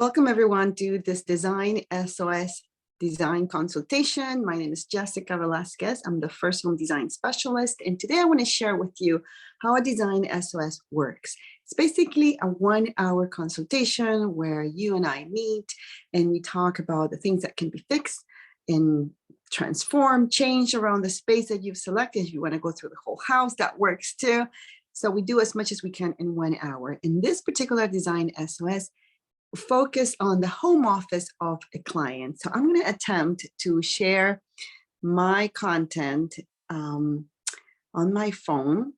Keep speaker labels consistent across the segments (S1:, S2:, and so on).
S1: Welcome everyone to this Design SOS design consultation. My name is Jessica Velasquez. I'm the first home design specialist. And today I want to share with you how a Design SOS works. It's basically a 1-hour consultation where you and I meet and we talk about the things that can be fixed and transform, change around the space that you've selected. If you want to go through the whole house, that works too. So we do as much as we can in 1 hour. In this particular Design SOS, focus on the home office of a client. So I'm going to attempt to share my content on my phone.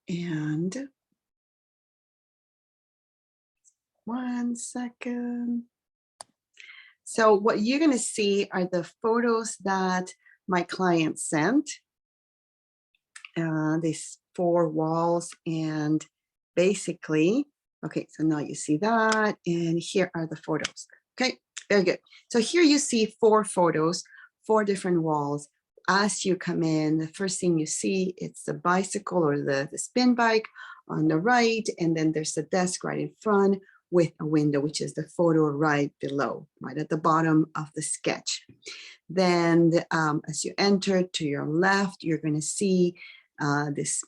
S1: And 1 second. So what you're going to see are the photos that my client sent. These 4 walls, and basically, okay, so now you see that, and here are the photos. Okay, very good. So here you see 4 photos, 4 different walls. As you come in, the first thing you see, it's the bicycle or the spin bike on the right, and then there's the desk right in front with a window, which is the photo right below, right at the bottom of the sketch. Then as you enter to your left, you're going to see this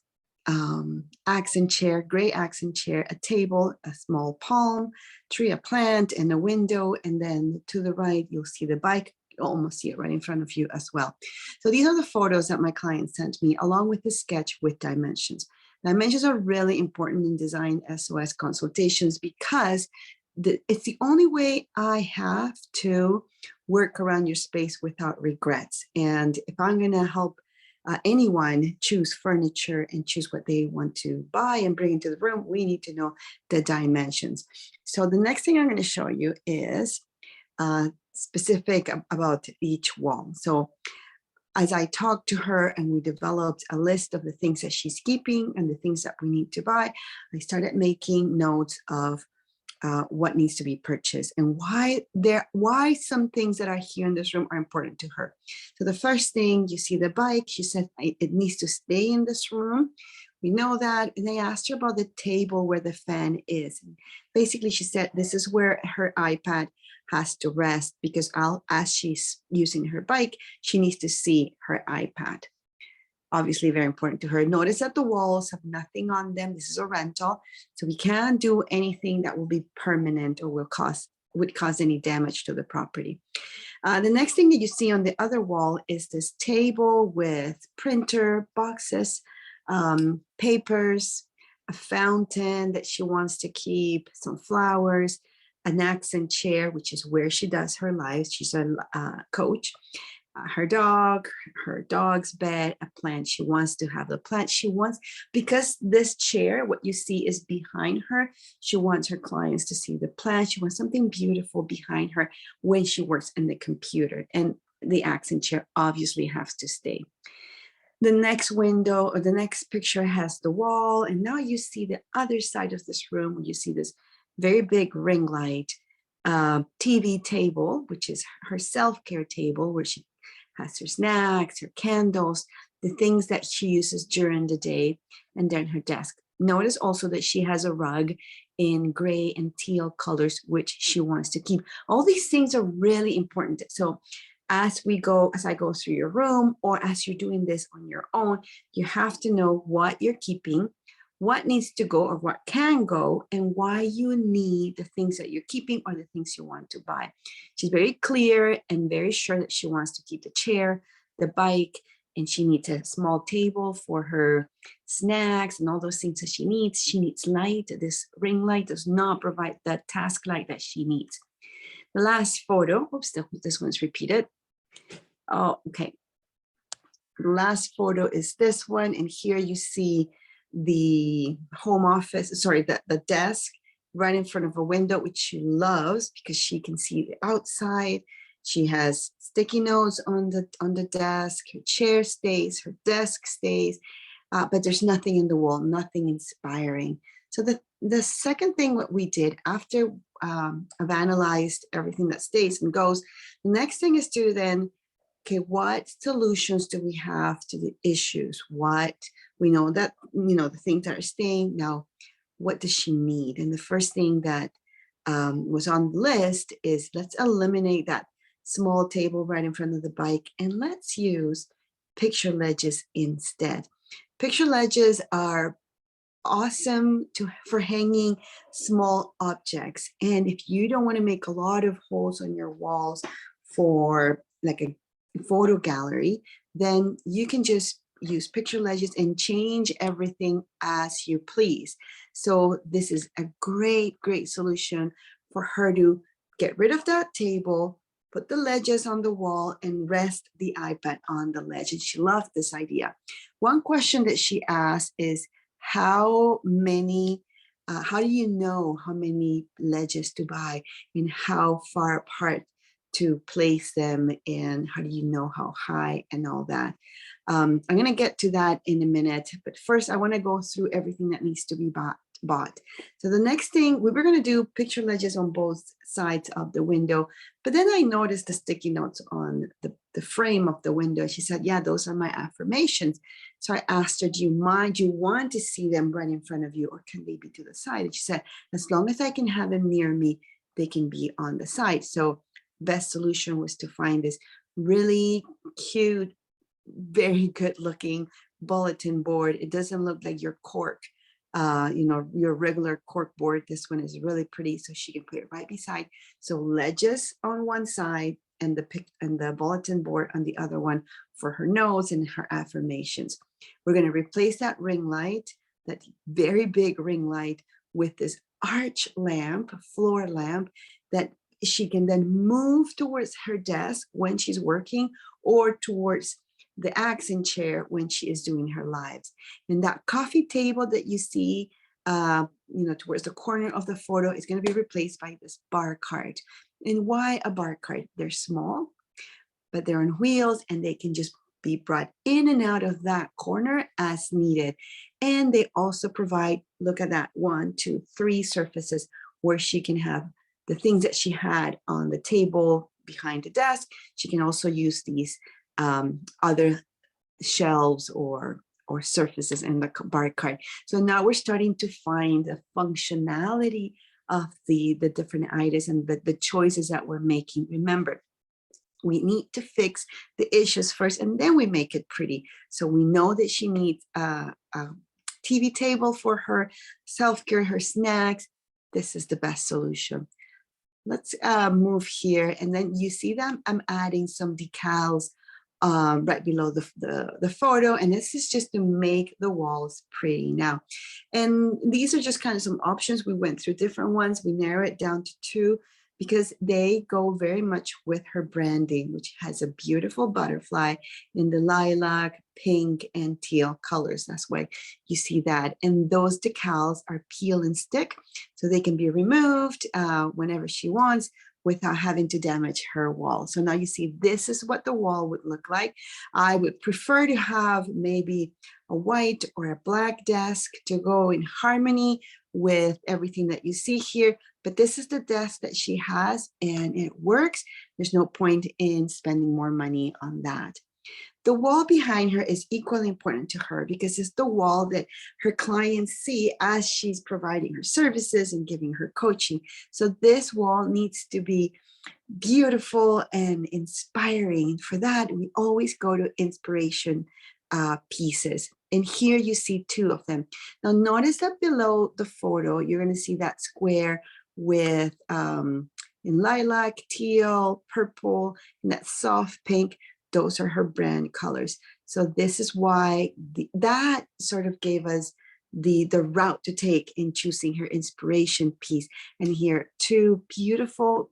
S1: accent chair, gray accent chair, a table, a small palm tree, a plant, and a window. And then to the right, you'll see the bike. You'll almost see it right in front of you as well. So these are the photos that my client sent me, along with the sketch with dimensions. Dimensions are really important in Design SOS consultations because it's the only way I have to work around your space without regrets. And if I'm going to help anyone choose furniture and choose what they want to buy and bring into the room, we need to know the dimensions. So the next thing I'm going to show you is specific about each wall. So as I talked to her and we developed a list of the things that she's keeping and the things that we need to buy, I started making notes of what needs to be purchased and why some things that are here in this room are important to her. So the first thing, you see the bike, she said it needs to stay in this room. We know that. And they asked her about the table where the fan is. And basically, she said this is where her iPad has to rest because as she's using her bike, she needs to see her iPad. Obviously very important to her. Notice that the walls have nothing on them. This is a rental, so we can't do anything that will be permanent or would cause any damage to the property. The next thing that you see on the other wall is this table with printer, boxes, papers, a fountain that she wants to keep, some flowers, an accent chair, which is where she does her lives. She's a coach. Her dog's bed, a plant. She wants to have the plant. She wants, because this chair, what you see is behind her, she wants her clients to see the plant. She wants something beautiful behind her when she works in the computer. And the accent chair obviously has to stay. The next window or the next picture has the wall. And now you see the other side of this room where you see this very big ring light, TV table, which is her self-care table where she has her snacks, her candles, the things that she uses during the day, and then her desk. Notice also that she has a rug in gray and teal colors, which she wants to keep. All these things are really important. So as I go through your room, or as you're doing this on your own, you have to know what you're keeping, what needs to go or what can go, and why you need the things that you're keeping or the things you want to buy. She's very clear and very sure that she wants to keep the chair, the bike, and she needs a small table for her snacks and all those things that she needs. She needs light. This ring light does not provide the task light that she needs. The last photo, oops, this one's repeated. Oh, okay. The last photo is this one, and here you see the home office, sorry, the desk right in front of a window, which she loves because she can see the outside. She has sticky notes on the desk. Her chair stays, her desk stays, but there's nothing in the wall, nothing inspiring. So the second thing what we did after I've analyzed everything that stays and goes, the next thing is to then, okay, what solutions do we have to the issues? What we know that, the things that are staying now, what does she need? And the first thing that was on the list is let's eliminate that small table right in front of the bike and let's use picture ledges instead. Picture ledges are awesome for hanging small objects. And if you don't want to make a lot of holes on your walls for like a photo gallery, then you can just use picture ledges and change everything as you please. So this is a great solution for her to get rid of that table, put the ledges on the wall and rest the iPad on the ledge. And she loved this idea. One question that she asked is, how do you know how many ledges to buy and how far apart to place them, and how do you know how high and all that? I'm going to get to that in a minute, but first I want to go through everything that needs to be bought. So the next thing, we were going to do picture ledges on both sides of the window, but then I noticed the sticky notes on the frame of the window. She said, yeah, those are my affirmations. So I asked her, do you mind, do you want to see them right in front of you, or can they be to the side? And she said, as long as I can have them near me, they can be on the side. So best solution was to find this really cute, very good looking bulletin board. It doesn't look like your cork, your regular cork board. This one is really pretty, so she can put it right beside. So ledges on one side and the bulletin board on the other one for her notes and her affirmations. We're going to replace that ring light, that very big ring light, with this arch lamp, floor lamp, that she can then move towards her desk when she's working, or towards the accent chair when she is doing her lives. And that coffee table that you see, towards the corner of the photo is going to be replaced by this bar cart. And why a bar cart? They're small, but they're on wheels and they can just be brought in and out of that corner as needed. And they also provide, look at that, 1, 2, 3 surfaces where she can have the things that she had on the table behind the desk. She can also use these other shelves or surfaces in the bar cart. So now we're starting to find the functionality of the different items and the choices that we're making. Remember, we need to fix the issues first and then we make it pretty. So we know that she needs a TV table for her self-care, her snacks. This is the best solution. Let's move here, and then you see that I'm adding some decals right below the photo, and this is just to make the walls pretty now. And these are just kind of some options. We went through different ones. We narrow it down to 2 because they go very much with her branding, which has a beautiful butterfly in the lilac, pink, and teal colors. That's why you see that. And those decals are peel and stick, so they can be removed whenever she wants without having to damage her wall. So now you see this is what the wall would look like. I would prefer to have maybe a white or a black desk to go in harmony with everything that you see here. But this is the desk that she has and it works. There's no point in spending more money on that. The wall behind her is equally important to her because it's the wall that her clients see as she's providing her services and giving her coaching. So this wall needs to be beautiful and inspiring. For that, we always go to inspiration pieces. And here you see 2 of them. Now notice that below the photo, you're going to see that square with in lilac, teal, purple, and that soft pink. Those are her brand colors. So this is why that sort of gave us the route to take in choosing her inspiration piece. And here, 2 beautiful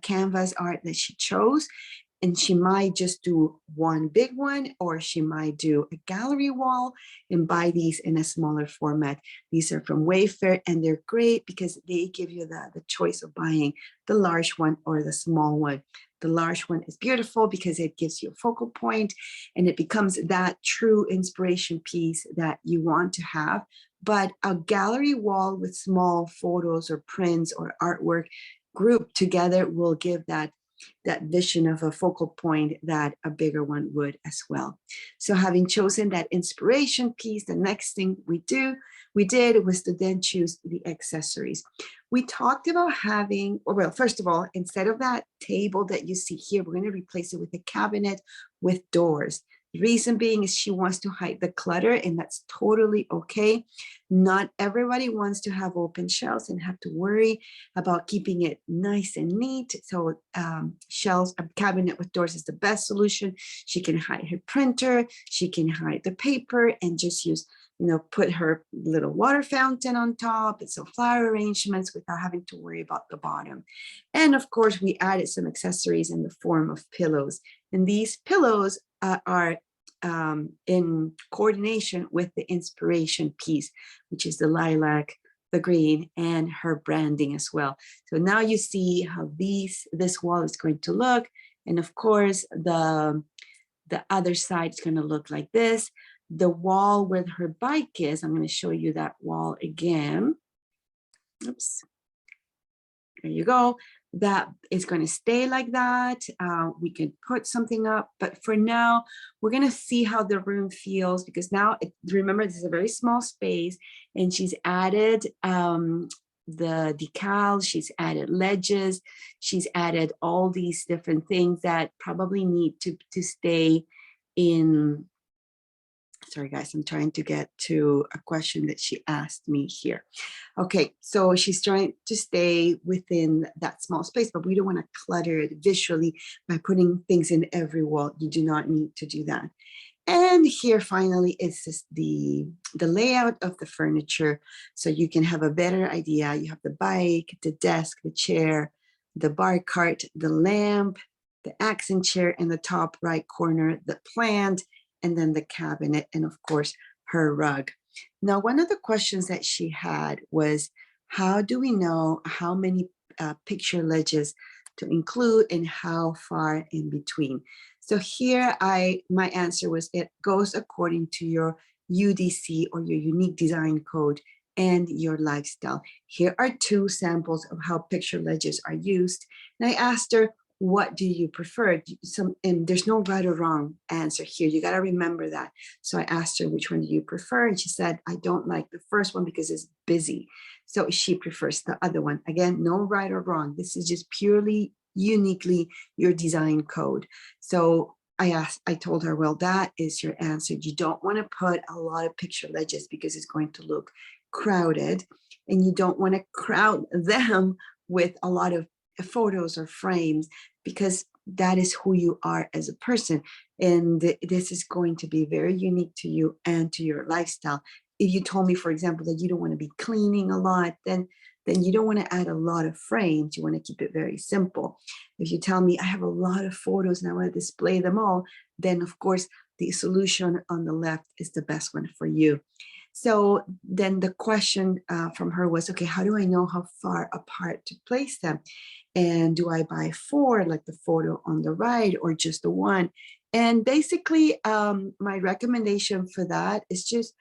S1: canvas art that she chose. And she might just do one big one, or she might do a gallery wall and buy these in a smaller format. These are from Wayfair, and they're great because they give you the choice of buying the large one or the small one. The large one is beautiful because it gives you a focal point and it becomes that true inspiration piece that you want to have. But a gallery wall with small photos or prints or artwork grouped together will give that vision of a focal point that a bigger one would as well. So having chosen that inspiration piece, the next thing we do, we did was to then choose the accessories. We talked about having, well, first of all, instead of that table that you see here, we're going to replace it with a cabinet with doors. The reason being is she wants to hide the clutter, and that's totally okay. Not everybody wants to have open shelves and have to worry about keeping it nice and neat. So shelves, a cabinet with doors is the best solution. She can hide her printer, she can hide the paper, and just use, put her little water fountain on top and some flower arrangements without having to worry about the bottom. And of course, we added some accessories in the form of pillows. And these pillows are in coordination with the inspiration piece, which is the lilac, the green, and her branding as well. So now you see how this wall is going to look. And of course, the other side is going to look like this. The wall where her bike is, I'm going to show you that wall again. Oops. There you go. That is going to stay like that. We can put something up, but for now, we're going to see how the room feels, because now, remember, this is a very small space, and she's added the decals, she's added ledges, she's added all these different things that probably need to stay in. Sorry, guys, I'm trying to get to a question that she asked me here. Okay, so she's trying to stay within that small space, but we don't want to clutter it visually by putting things in every wall. You do not need to do that. And here finally is just the layout of the furniture, so you can have a better idea. You have the bike, the desk, the chair, the bar cart, the lamp, the accent chair in the top right corner, the plant, and then the cabinet, and of course, her rug. Now, one of the questions that she had was, how do we know how many picture ledges to include and how far in between? So here, my answer was, it goes according to your UDC, or your unique design code, and your lifestyle. Here are two samples of how picture ledges are used. And I asked her, what do you prefer? And there's no right or wrong answer here. You got to remember that. So I asked her, which one do you prefer? And she said, I don't like the first one because it's busy. So she prefers the other one. Again, no right or wrong. This is just purely, uniquely your design code. So I told her, well, that is your answer. You don't want to put a lot of picture ledges because it's going to look crowded, and you don't want to crowd them with a lot of photos or frames, because that is who you are as a person, and this is going to be very unique to you and to your lifestyle. If you told me, for example, that you don't want to be cleaning a lot, then you don't want to add a lot of frames. You want to keep it very simple. If you tell me I have a lot of photos and I want to display them all, then of course the solution on the left is the best one for you. So then the question from her was, okay, how do I know how far apart to place them? And do I buy 4, like the photo on the right, or just the one? And basically, my recommendation for that is just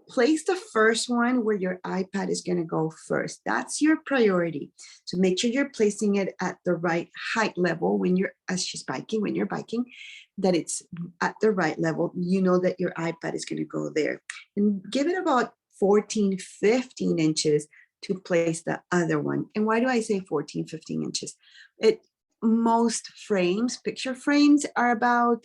S1: place the first one where your iPad is going to go first. That's your priority. So make sure you're placing it at the right height level when you're biking, that it's at the right level. You know that your iPad is going to go there. And give it about 14, 15 inches to place the other one. And why do I say 14, 15 inches? Most frames, picture frames, are about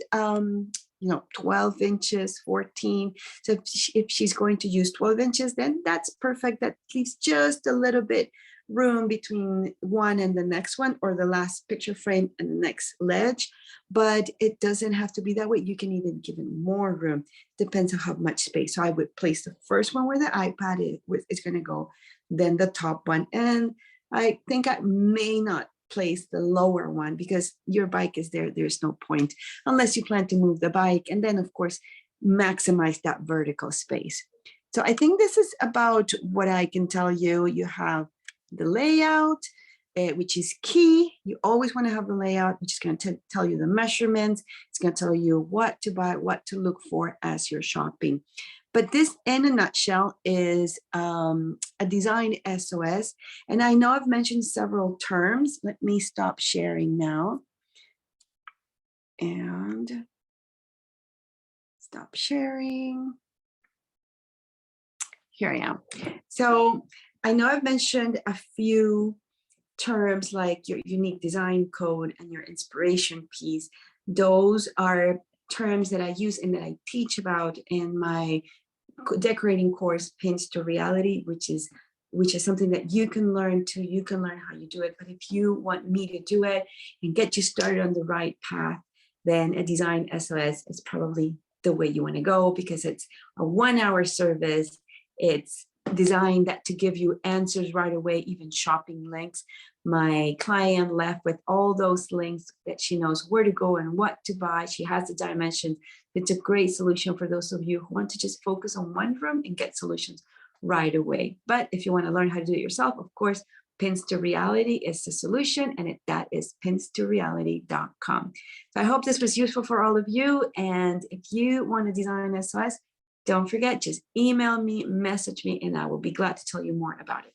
S1: 12 inches, 14. So if she's going to use 12 inches, then that's perfect. That leaves just a little bit room between one and the next one, or the last picture frame and the next ledge. But it doesn't have to be that way. You can even give it more room. Depends on how much space. So I would place the first one where the iPad is going to go, then the top one. And I think I may not place the lower one, because your bike is there. There's no point unless you plan to move the bike, and then of course maximize that vertical space. So I think this is about what I can tell you. You have the layout, which is key. You always want to have the layout, which is going to tell you the measurements. It's going to tell you what to buy, what to look for as you're shopping. But this, in a nutshell, is a Design SOS. And I know I've mentioned several terms. Let me stop sharing now. And stop sharing. here I am. So I know I've mentioned a few terms like your unique design code and your inspiration piece. Those are terms that I use and that I teach about in my decorating course, Pins to Reality, which is something that you can learn too. You can learn how you do it. But if you want me to do it and get you started on the right path, then a Design SOS is probably the way you want to go, because it's a 1-hour service. It's designed to give you answers right away, even shopping links. My client left with all those links that she knows where to go and what to buy. She has the dimensions. It's a great solution for those of you who want to just focus on one room and get solutions right away. But if you want to learn how to do it yourself, of course, Pins to Reality is the solution, and that is pinstoreality.com. So I hope this was useful for all of you. And if you want to design SOS, don't forget, just email me, message me, and I will be glad to tell you more about it.